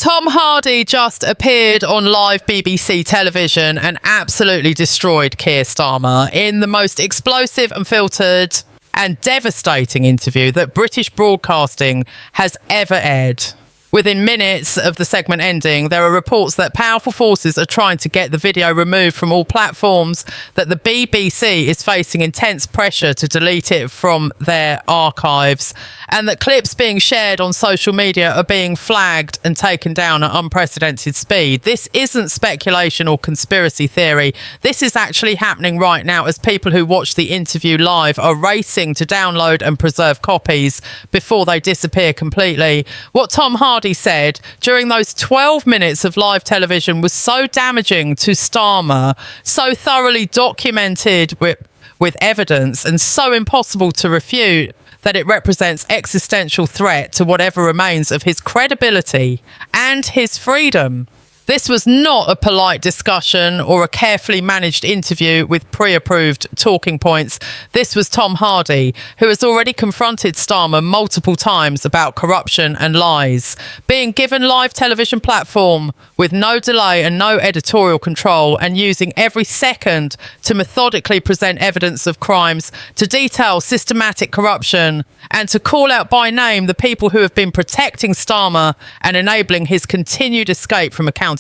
Tom Hardy just appeared on live BBC television and absolutely destroyed Keir Starmer in the most explosive, unfiltered and devastating interview that British broadcasting has ever aired. Within minutes of the segment ending, there are reports that powerful forces are trying to get the video removed from all platforms, that the BBC is facing intense pressure to delete it from their archives, and that clips being shared on social media are being flagged and taken down at unprecedented speed. This isn't speculation or conspiracy theory. This is actually happening right now as people who watch the interview live are racing to download and preserve copies before they disappear completely. What Tom Hardy said during those 12 minutes of live television was so damaging to Starmer, so thoroughly documented with evidence and so impossible to refute that it represents existential threat to whatever remains of his credibility and his freedom. This was not a polite discussion or a carefully managed interview with pre-approved talking points. This was Tom Hardy, who has already confronted Starmer multiple times about corruption and lies, being given live television platform with no delay and no editorial control, and using every second to methodically present evidence of crimes, to detail systematic corruption, and to call out by name the people who have been protecting Starmer and enabling his continued escape from accountability.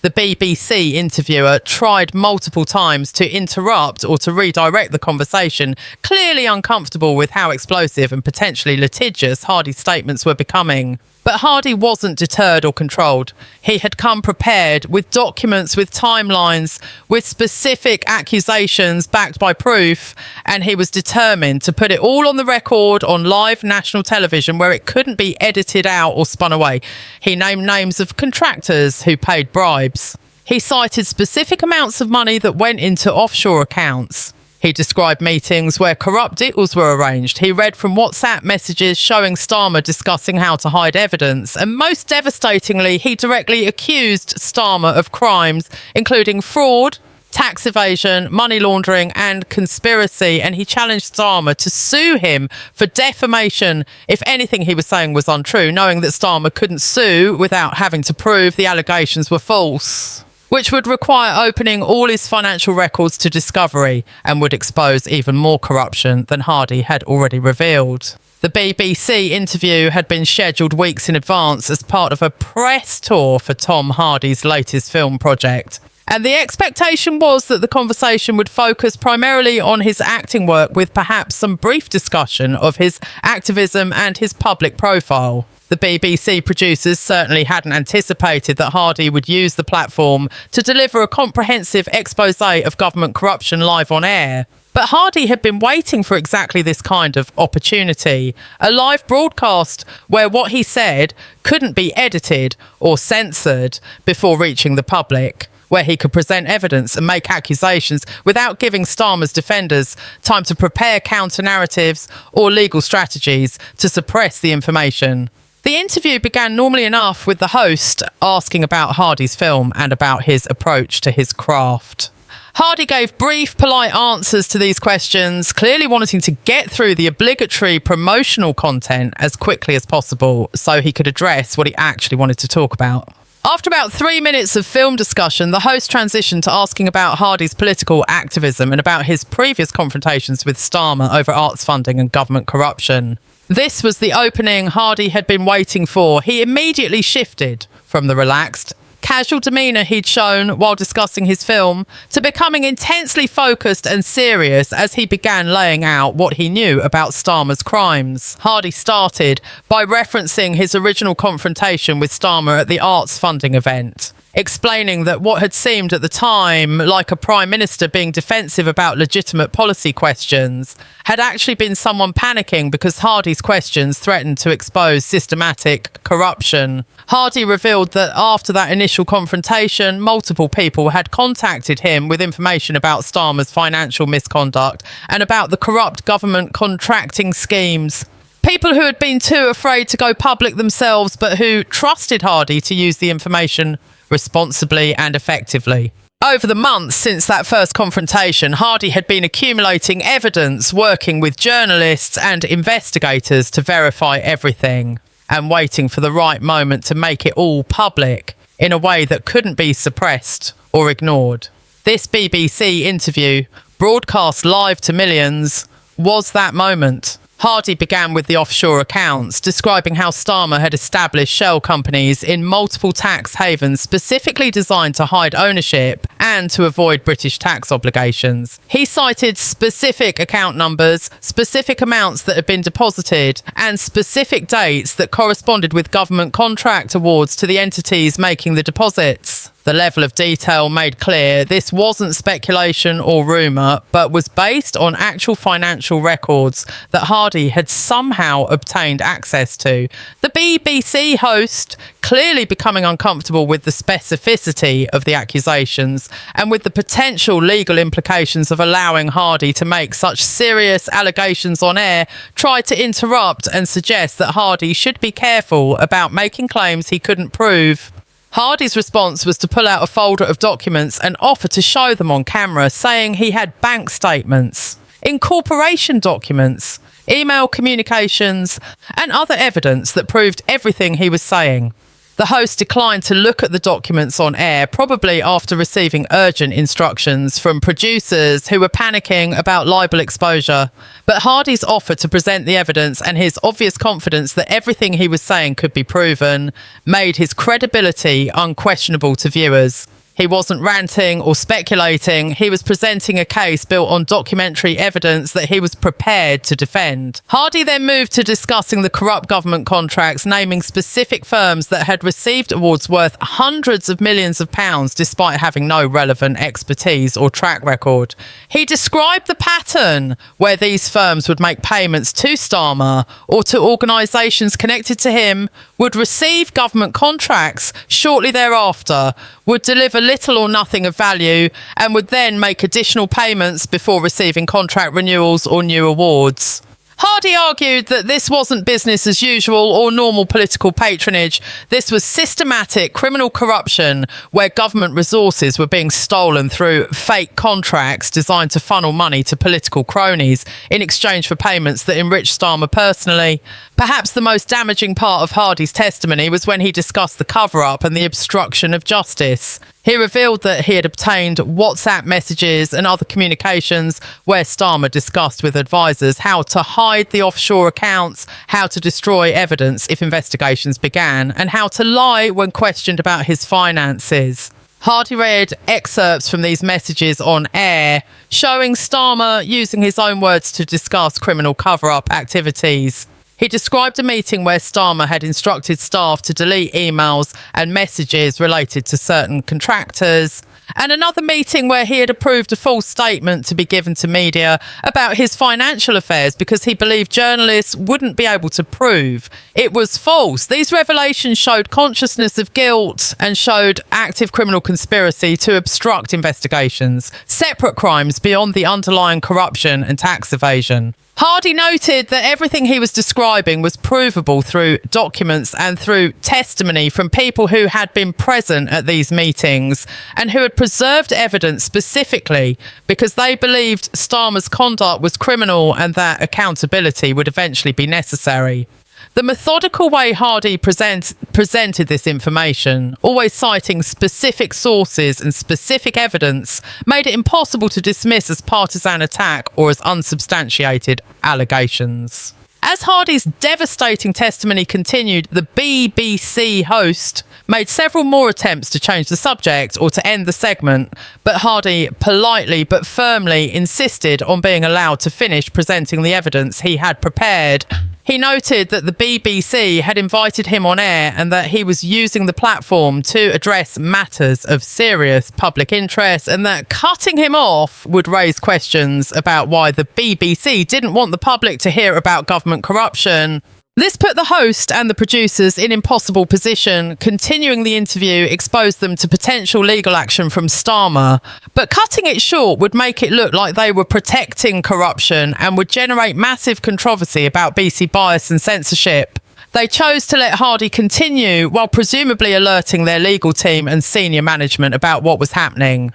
The BBC interviewer tried multiple times to interrupt or to redirect the conversation, clearly uncomfortable with how explosive and potentially litigious Hardy's statements were becoming. But Hardy wasn't deterred or controlled. He had come prepared with documents, with timelines, with specific accusations backed by proof, and he was determined to put it all on the record on live national television where it couldn't be edited out or spun away. He named names of contractors who paid bribes. He cited specific amounts of money that went into offshore accounts. He described meetings where corrupt deals were arranged. He read from WhatsApp messages showing Starmer discussing how to hide evidence. And most devastatingly, he directly accused Starmer of crimes, including fraud, tax evasion, money laundering and conspiracy. And he challenged Starmer to sue him for defamation if anything he was saying was untrue, knowing that Starmer couldn't sue without having to prove the allegations were false, which would require opening all his financial records to discovery and would expose even more corruption than Hardy had already revealed. The BBC interview had been scheduled weeks in advance as part of a press tour for Tom Hardy's latest film project. And the expectation was that the conversation would focus primarily on his acting work, with perhaps some brief discussion of his activism and his public profile. The BBC producers certainly hadn't anticipated that Hardy would use the platform to deliver a comprehensive expose of government corruption live on air. But Hardy had been waiting for exactly this kind of opportunity, a live broadcast where what he said couldn't be edited or censored before reaching the public, where he could present evidence and make accusations without giving Starmer's defenders time to prepare counter-narratives or legal strategies to suppress the information. The interview began normally enough, with the host asking about Hardy's film and about his approach to his craft. Hardy gave brief, polite answers to these questions, clearly wanting to get through the obligatory promotional content as quickly as possible so he could address what he actually wanted to talk about. After about 3 minutes of film discussion, the host transitioned to asking about Hardy's political activism and about his previous confrontations with Starmer over arts funding and government corruption. This was the opening Hardy had been waiting for. He immediately shifted from the relaxed, casual demeanour he'd shown while discussing his film to becoming intensely focused and serious as he began laying out what he knew about Starmer's crimes. Hardy started by referencing his original confrontation with Starmer at the arts funding event, explaining that what had seemed at the time like a prime minister being defensive about legitimate policy questions had actually been someone panicking because Hardy's questions threatened to expose systematic corruption. Hardy revealed that after that initial confrontation, multiple people had contacted him with information about Starmer's financial misconduct and about the corrupt government contracting schemes. People who had been too afraid to go public themselves, but who trusted Hardy to use the information responsibly and effectively. Over the months since that first confrontation, Hardy had been accumulating evidence, working with journalists and investigators to verify everything. and waiting for the right moment to make it all public in a way that couldn't be suppressed or ignored. This BBC interview, broadcast live to millions, was that moment. Hardy began with the offshore accounts, describing how Starmer had established shell companies in multiple tax havens specifically designed to hide ownership and to avoid British tax obligations. He cited specific account numbers, specific amounts that had been deposited, and specific dates that corresponded with government contract awards to the entities making the deposits. The level of detail made clear this wasn't speculation or rumour, but was based on actual financial records that Hardy had somehow obtained access to. The BBC host, clearly becoming uncomfortable with the specificity of the accusations and with the potential legal implications of allowing Hardy to make such serious allegations on air, tried to interrupt and suggest that Hardy should be careful about making claims he couldn't prove. Hardy's response was to pull out a folder of documents and offer to show them on camera, saying he had bank statements, incorporation documents, email communications, and other evidence that proved everything he was saying. The host declined to look at the documents on air, probably after receiving urgent instructions from producers who were panicking about libel exposure. But Hardy's offer to present the evidence and his obvious confidence that everything he was saying could be proven made his credibility unquestionable to viewers. He wasn't ranting or speculating. He was presenting a case built on documentary evidence that he was prepared to defend. Hardy then moved to discussing the corrupt government contracts, naming specific firms that had received awards worth hundreds of millions of pounds despite having no relevant expertise or track record. He described the pattern where these firms would make payments to Starmer or to organisations connected to him, would receive government contracts shortly thereafter, would deliver little or nothing of value, and would then make additional payments before receiving contract renewals or new awards. Hardy argued that this wasn't business as usual or normal political patronage. This was systematic criminal corruption where government resources were being stolen through fake contracts designed to funnel money to political cronies in exchange for payments that enriched Starmer personally. Perhaps the most damaging part of Hardy's testimony was when he discussed the cover-up and the obstruction of justice. He revealed that he had obtained WhatsApp messages and other communications where Starmer discussed with advisors how to hide the offshore accounts, how to destroy evidence if investigations began, and how to lie when questioned about his finances. Hardy read excerpts from these messages on air, showing Starmer using his own words to discuss criminal cover-up activities. He described a meeting where Starmer had instructed staff to delete emails and messages related to certain contractors, and another meeting where he had approved a false statement to be given to media about his financial affairs because he believed journalists wouldn't be able to prove it was false. These revelations showed consciousness of guilt and showed active criminal conspiracy to obstruct investigations, separate crimes beyond the underlying corruption and tax evasion. Hardy noted that everything he was describing was provable through documents and through testimony from people who had been present at these meetings and who had preserved evidence specifically because they believed Starmer's conduct was criminal and that accountability would eventually be necessary. The methodical way Hardy presented this information, always citing specific sources and specific evidence, made it impossible to dismiss as partisan attack or as unsubstantiated allegations. As Hardy's devastating testimony continued, the BBC host made several more attempts to change the subject or to end the segment, but Hardy politely but firmly insisted on being allowed to finish presenting the evidence he had prepared. He noted that the BBC had invited him on air and that he was using the platform to address matters of serious public interest, and that cutting him off would raise questions about why the BBC didn't want the public to hear about government corruption. This put the host and the producers in impossible position. Continuing the interview exposed them to potential legal action from Starmer, but cutting it short would make it look like they were protecting corruption and would generate massive controversy about BC bias and censorship. They chose to let Hardy continue while presumably alerting their legal team and senior management about what was happening.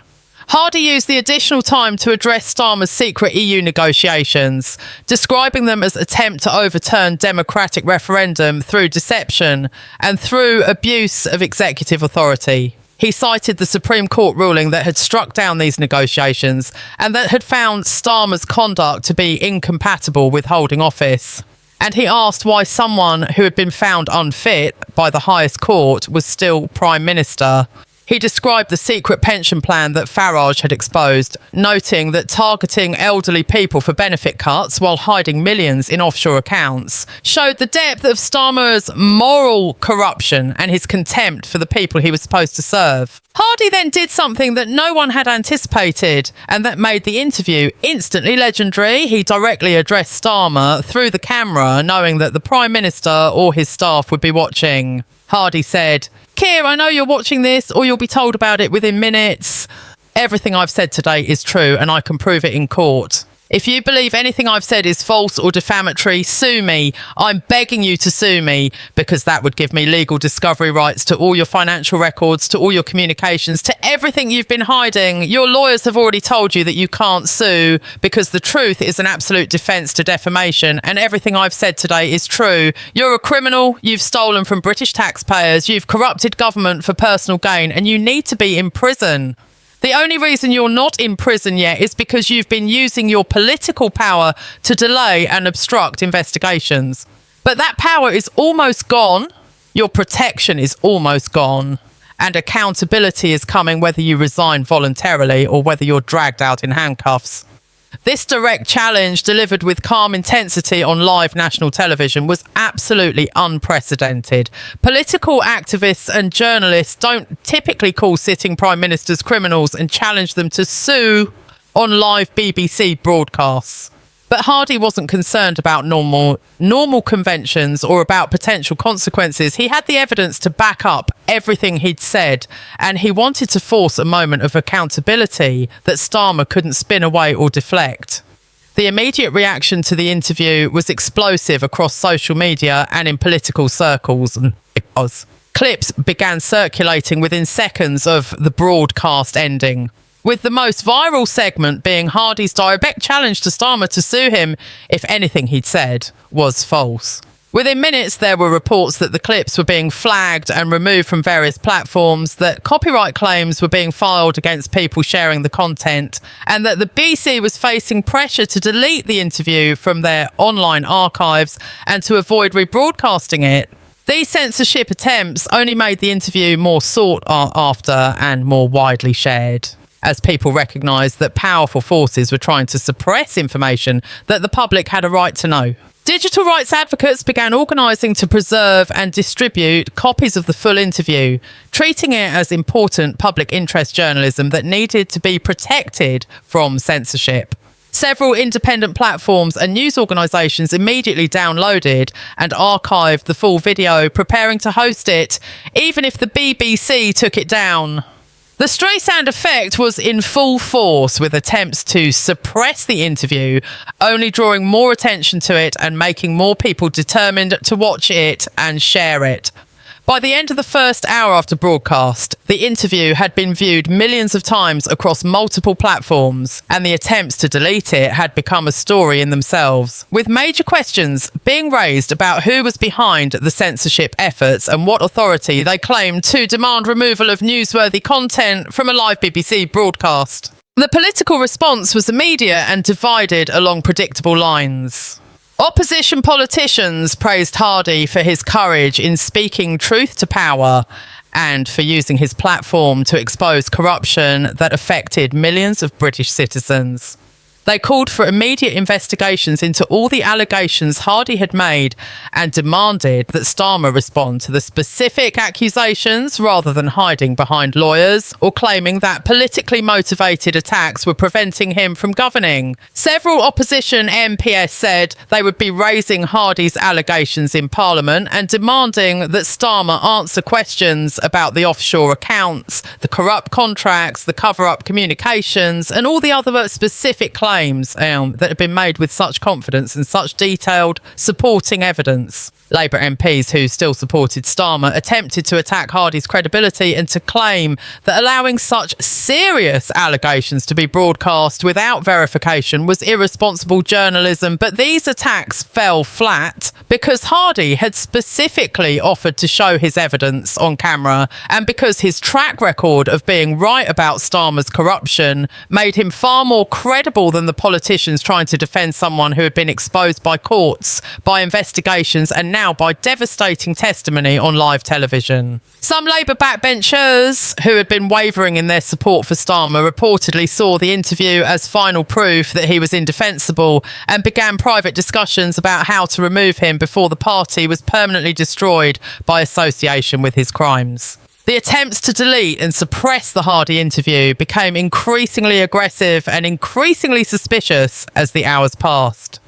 Hardy used the additional time to address Starmer's secret EU negotiations, describing them as attempt to overturn democratic referendum through deception and through abuse of executive authority. He cited the Supreme Court ruling that had struck down these negotiations and that had found Starmer's conduct to be incompatible with holding office. And he asked why someone who had been found unfit by the highest court was still Prime Minister. He described the secret pension plan that Farage had exposed, noting that targeting elderly people for benefit cuts while hiding millions in offshore accounts showed the depth of Starmer's moral corruption and his contempt for the people he was supposed to serve. Hardy then did something that no one had anticipated and that made the interview instantly legendary. He directly addressed Starmer through the camera, knowing that the Prime Minister or his staff would be watching. Hardy said, "Keir, I know you're watching this, or you'll be told about it within minutes. Everything I've said today is true, and I can prove it in court. If you believe anything I've said is false or defamatory, sue me. I'm begging you to sue me, because that would give me legal discovery rights to all your financial records, to all your communications, to everything you've been hiding. Your lawyers have already told you that you can't sue because the truth is an absolute defence to defamation, and everything I've said today is true. You're a criminal. You've stolen from British taxpayers. You've corrupted government for personal gain, and you need to be in prison. The only reason you're not in prison yet is because you've been using your political power to delay and obstruct investigations. But that power is almost gone. Your protection is almost gone. And accountability is coming whether you resign voluntarily or whether you're dragged out in handcuffs." This direct challenge, delivered with calm intensity on live national television, was absolutely unprecedented. Political activists and journalists don't typically call sitting prime ministers criminals and challenge them to sue on live BBC broadcasts. But Hardy wasn't concerned about normal conventions or about potential consequences. He had the evidence to back up everything he'd said, and he wanted to force a moment of accountability that Starmer couldn't spin away or deflect. The immediate reaction to the interview was explosive across social media and in political circles. Clips began circulating within seconds of the broadcast ending, with the most viral segment being Hardy's direct challenge to Starmer to sue him if anything he'd said was false. Within minutes, there were reports that the clips were being flagged and removed from various platforms, that copyright claims were being filed against people sharing the content, and that the BBC was facing pressure to delete the interview from their online archives and to avoid rebroadcasting it. These censorship attempts only made the interview more sought after and more widely shared, as people recognised that powerful forces were trying to suppress information that the public had a right to know. Digital rights advocates began organising to preserve and distribute copies of the full interview, treating it as important public interest journalism that needed to be protected from censorship. Several independent platforms and news organisations immediately downloaded and archived the full video, preparing to host it, even if the BBC took it down. The Streisand effect was in full force, with attempts to suppress the interview only drawing more attention to it and making more people determined to watch it and share it. By the end of the first hour after broadcast, the interview had been viewed millions of times across multiple platforms, and the attempts to delete it had become a story in themselves, with major questions being raised about who was behind the censorship efforts and what authority they claimed to demand removal of newsworthy content from a live BBC broadcast. The political response was immediate and divided along predictable lines. Opposition politicians praised Hardy for his courage in speaking truth to power and for using his platform to expose corruption that affected millions of British citizens. They called for immediate investigations into all the allegations Hardy had made and demanded that Starmer respond to the specific accusations rather than hiding behind lawyers or claiming that politically motivated attacks were preventing him from governing. Several opposition MPs said they would be raising Hardy's allegations in Parliament and demanding that Starmer answer questions about the offshore accounts, the corrupt contracts, the cover-up communications, and all the other specific claims that have been made with such confidence and such detailed supporting evidence. Labour MPs who still supported Starmer attempted to attack Hardy's credibility and to claim that allowing such serious allegations to be broadcast without verification was irresponsible journalism, but these attacks fell flat because Hardy had specifically offered to show his evidence on camera, and because his track record of being right about Starmer's corruption made him far more credible than the politicians trying to defend someone who had been exposed by courts, by investigations, and now by devastating testimony on live television. Some Labour backbenchers who had been wavering in their support for Starmer reportedly saw the interview as final proof that he was indefensible and began private discussions about how to remove him before the party was permanently destroyed by association with his crimes. The attempts to delete and suppress the Hardy interview became increasingly aggressive and increasingly suspicious as the hours passed.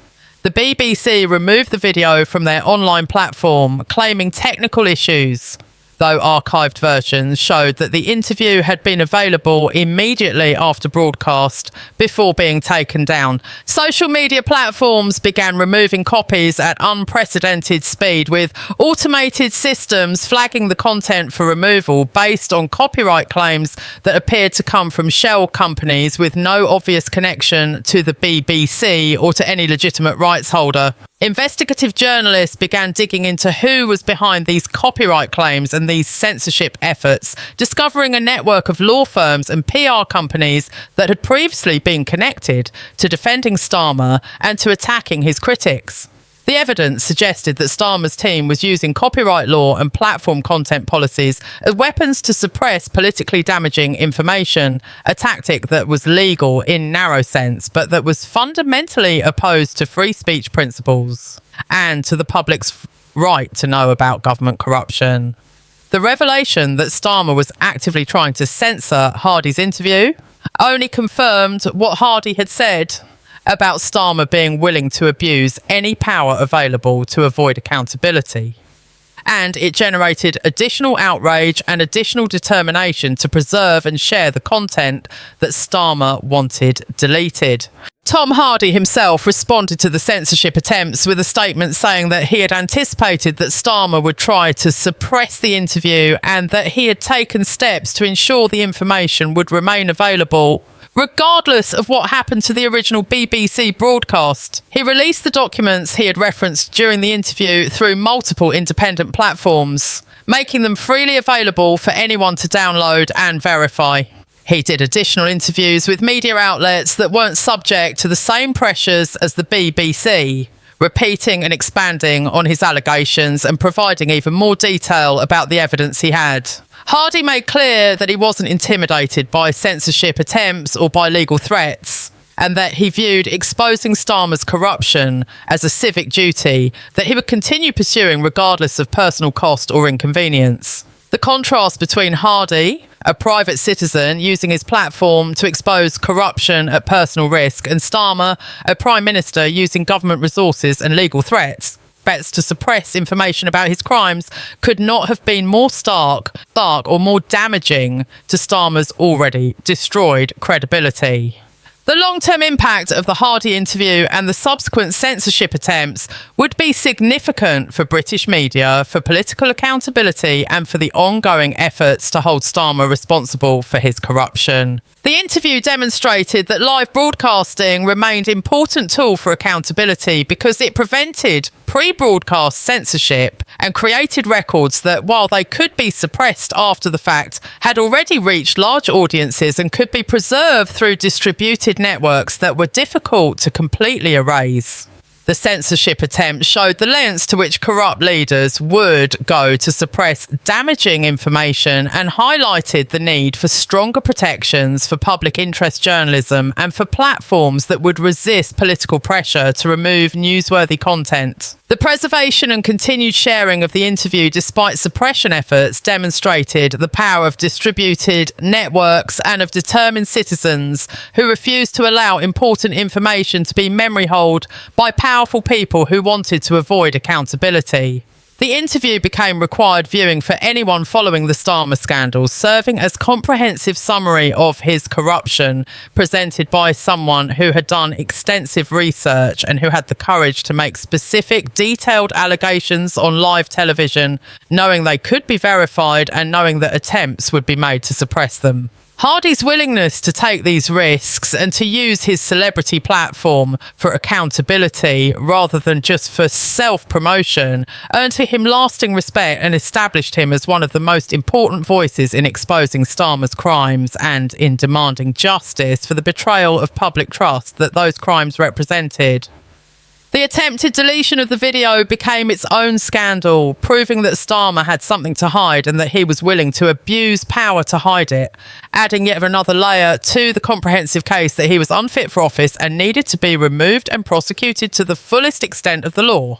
The BBC removed the video from their online platform, claiming technical issues, though archived versions showed that the interview had been available immediately after broadcast before being taken down. Social media platforms began removing copies at unprecedented speed, with automated systems flagging the content for removal based on copyright claims that appeared to come from shell companies with no obvious connection to the BBC or to any legitimate rights holder. Investigative journalists began digging into who was behind these copyright claims and these censorship efforts, discovering a network of law firms and PR companies that had previously been connected to defending Starmer and to attacking his critics. The evidence suggested that Starmer's team was using copyright law and platform content policies as weapons to suppress politically damaging information, a tactic that was legal in narrow sense, but that was fundamentally opposed to free speech principles and to the public's right to know about government corruption. The revelation that Starmer was actively trying to censor Hardy's interview only confirmed what Hardy had said about Starmer being willing to abuse any power available to avoid accountability. And it generated additional outrage and additional determination to preserve and share the content that Starmer wanted deleted. Tom Hardy himself responded to the censorship attempts with a statement saying that he had anticipated that Starmer would try to suppress the interview and that he had taken steps to ensure the information would remain available regardless of what happened to the original BBC broadcast. He released the documents he had referenced during the interview through multiple independent platforms, making them freely available for anyone to download and verify. He did additional interviews with media outlets that weren't subject to the same pressures as the BBC, repeating and expanding on his allegations and providing even more detail about the evidence he had. Hardy made clear that he wasn't intimidated by censorship attempts or by legal threats, and that he viewed exposing Starmer's corruption as a civic duty that he would continue pursuing regardless of personal cost or inconvenience. The contrast between Hardy, a private citizen using his platform to expose corruption at personal risk, and Starmer, a prime minister using government resources and legal threats to suppress information about his crimes, could not have been more stark or more damaging to Starmer's already destroyed credibility. The long-term impact of the Hardy interview and the subsequent censorship attempts would be significant for British media, for political accountability, and for the ongoing efforts to hold Starmer responsible for his corruption. The interview demonstrated that live broadcasting remained an important tool for accountability because it prevented pre-broadcast censorship and created records that, while they could be suppressed after the fact, had already reached large audiences and could be preserved through distributed networks that were difficult to completely erase. The censorship attempt showed the lengths to which corrupt leaders would go to suppress damaging information and highlighted the need for stronger protections for public interest journalism and for platforms that would resist political pressure to remove newsworthy content. The preservation and continued sharing of the interview despite suppression efforts demonstrated the power of distributed networks and of determined citizens who refused to allow important information to be memory holed by powerful people who wanted to avoid accountability. The interview became required viewing for anyone following the Starmer scandal, serving as comprehensive summary of his corruption presented by someone who had done extensive research and who had the courage to make specific, detailed allegations on live television, knowing they could be verified and knowing that attempts would be made to suppress them. Hardy's willingness to take these risks and to use his celebrity platform for accountability rather than just for self-promotion earned for him lasting respect and established him as one of the most important voices in exposing Starmer's crimes and in demanding justice for the betrayal of public trust that those crimes represented. The attempted deletion of the video became its own scandal, proving that Starmer had something to hide and that he was willing to abuse power to hide it, adding yet another layer to the comprehensive case that he was unfit for office and needed to be removed and prosecuted to the fullest extent of the law.